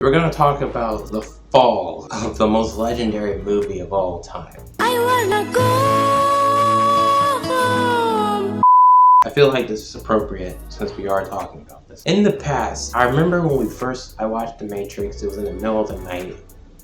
We're gonna talk about the fall of the most legendary movie of all time. I wanna go home. I feel like this is appropriate since we are talking about this. In the past, I remember when I watched The Matrix, it was in the middle of the night.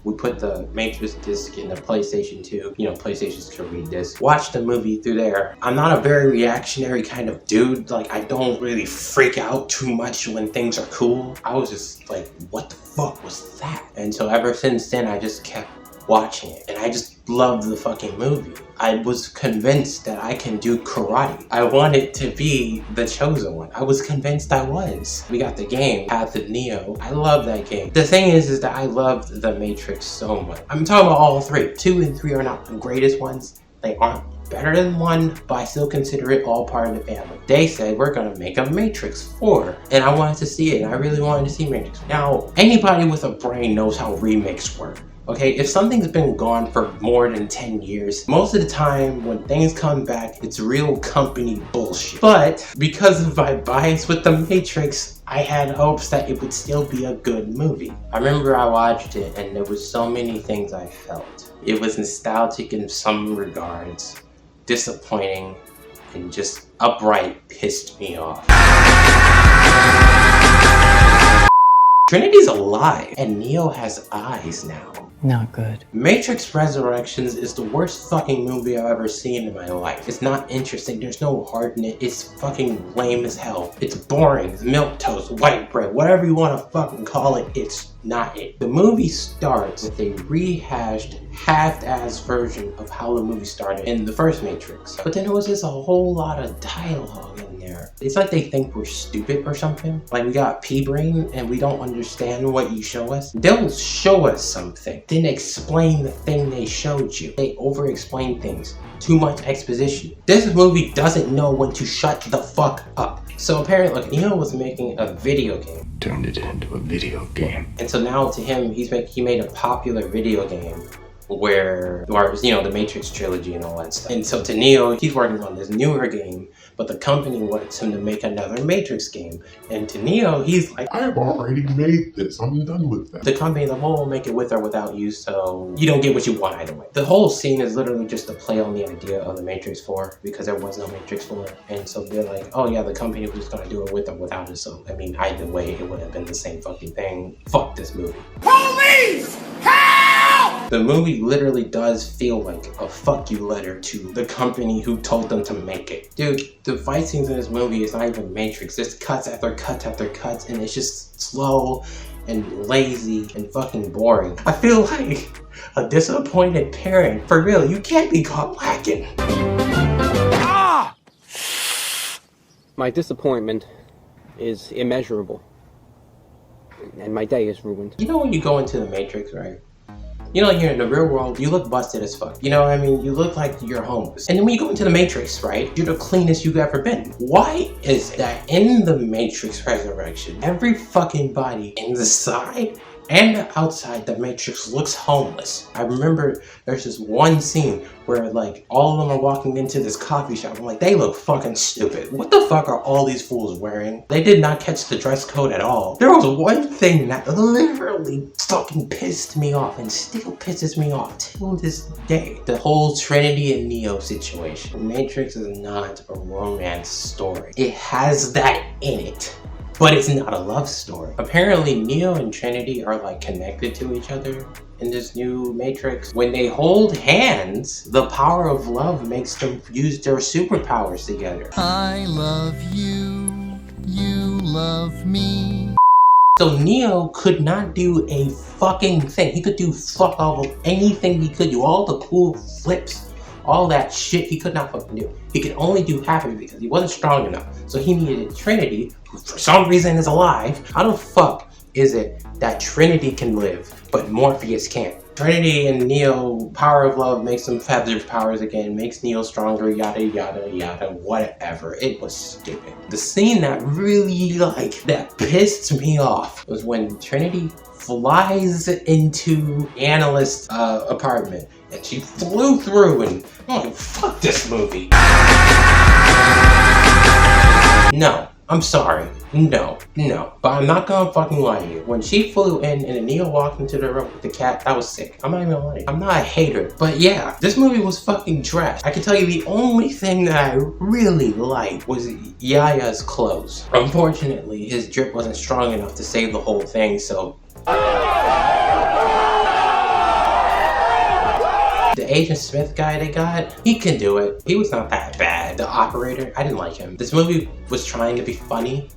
We put the Matrix disc in the PlayStation 2. You know, PlayStations can read disc. Watched the movie through there. I'm not a very reactionary kind of dude. Like, I don't really freak out too much when things are cool. I was just like, what the fuck was that? And so ever since then, I just kept watching it. And I just loved the fucking movie. I was convinced that I can do karate. I wanted to be the chosen one. I was convinced I was. We got the game, Path of Neo. I love that game. The thing is that I loved The Matrix so much. I'm talking about all three. 2 and 3 are not the greatest ones. They aren't better than 1, but I still consider it all part of the family. They said we're gonna make a Matrix 4, and I wanted to see it, and I really wanted to see Matrix. Now, anybody with a brain knows how remakes work. Okay, if something's been gone for more than 10 years, most of the time when things come back, it's real company bullshit. But because of my bias with The Matrix, I had hopes that it would still be a good movie. I remember I watched it and there was so many things I felt. It was nostalgic in some regards, disappointing, and just outright pissed me off. Trinity's alive, and Neo has eyes now. Not good. Matrix Resurrections is the worst fucking movie I've ever seen in my life. It's not interesting, there's no heart in it, it's fucking lame as hell. It's boring, it's milquetoast, white bread, whatever you want to fucking call it, it's not it. The movie starts with a rehashed, half-assed version of how the movie started in the first Matrix. But then there was just a whole lot of dialogue in there. It's like they think we're stupid or something. Like we got pea-brain and we don't understand what you show us. They'll show us something, then explain the thing they showed you. They over-explain things. Too much exposition. This movie doesn't know when to shut the fuck up. So apparently, look, Neo was making a video game. Turned it into a video game. And so now to him, he made a popular video game where you know, the Matrix trilogy and all that stuff. And so to Neo, he's working on this newer game, but the company wants him to make another Matrix game. And to Neo, he's like, I have already made this. I'm done with that. The company as a whole will make it with or without you, so you don't get what you want either way. The whole scene is literally just a play on the idea of the Matrix 4 because there was no Matrix 4. And so they're like, oh yeah, the company was just gonna do it with or without it. So, I mean, either way, it would have been the same fucking thing. Fuck this movie. Police! Help! The movie literally does feel like a fuck you letter to the company who told them to make it. Dude, the fight scenes in this movie is not even Matrix. There's cuts after cuts after cuts, and it's just slow and lazy and fucking boring. I feel like a disappointed parent. For real, you can't be caught lacking. Ah! My disappointment is immeasurable. And my day is ruined. You know when you go into the Matrix, right? You know, you're in the real world, you look busted as fuck. You know what I mean? You look like you're homeless. And then when you go into the Matrix, right? You're the cleanest you've ever been. Why is that in the Matrix Resurrection, every fucking body inside and outside the Matrix looks homeless? I remember there's this one scene where like all of them are walking into this coffee shop. I'm like, they look fucking stupid. What the fuck are all these fools wearing? They did not catch the dress code at all. There was one thing that literally fucking pissed me off and still pisses me off till this day. The whole Trinity and Neo situation. Matrix is not a romance story. It has that in it, but it's not a love story. Apparently, Neo and Trinity are like connected to each other in this new Matrix. When they hold hands, the power of love makes them use their superpowers together. I love you, you love me. So Neo could not do a fucking thing. He could do fuck all of anything he could do. All the cool flips, all that shit he could not fucking do. He could only do half of it because he wasn't strong enough. So he needed Trinity, who for some reason is alive. How the fuck is it that Trinity can live, but Morpheus can't? Trinity and Neo, power of love makes them have their powers again, makes Neo stronger, yada yada yada, whatever. It was stupid. The scene that really that pissed me off was when Trinity flies into Analyst's apartment and she flew through, and I'm like, fuck this movie. No. I'm sorry. No. But I'm not gonna fucking lie to you. When she flew in and Neo walked into the room with the cat, that was sick. I'm not even lying. I'm not a hater. But yeah, this movie was fucking trash. I can tell you the only thing that I really liked was Yaya's clothes. Unfortunately, his drip wasn't strong enough to save the whole thing, so... The Agent Smith guy they got, he can do it. He was not that bad. The operator, I didn't like him. This movie was trying to be funny.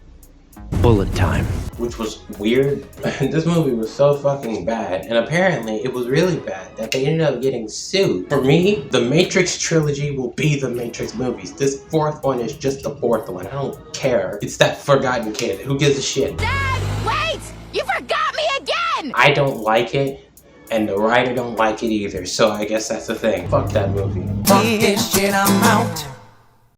Bullet time. Which was weird. This movie was so fucking bad. And apparently it was really bad that they ended up getting sued. For me, the Matrix trilogy will be the Matrix movies. This fourth one is just the fourth one. I don't care. It's that forgotten kid. Who gives a shit? Dad, wait! You forgot me again! I don't like it. And the writer don't like it either, so I guess that's the thing. Fuck that movie. Fuck this shit, I'm out.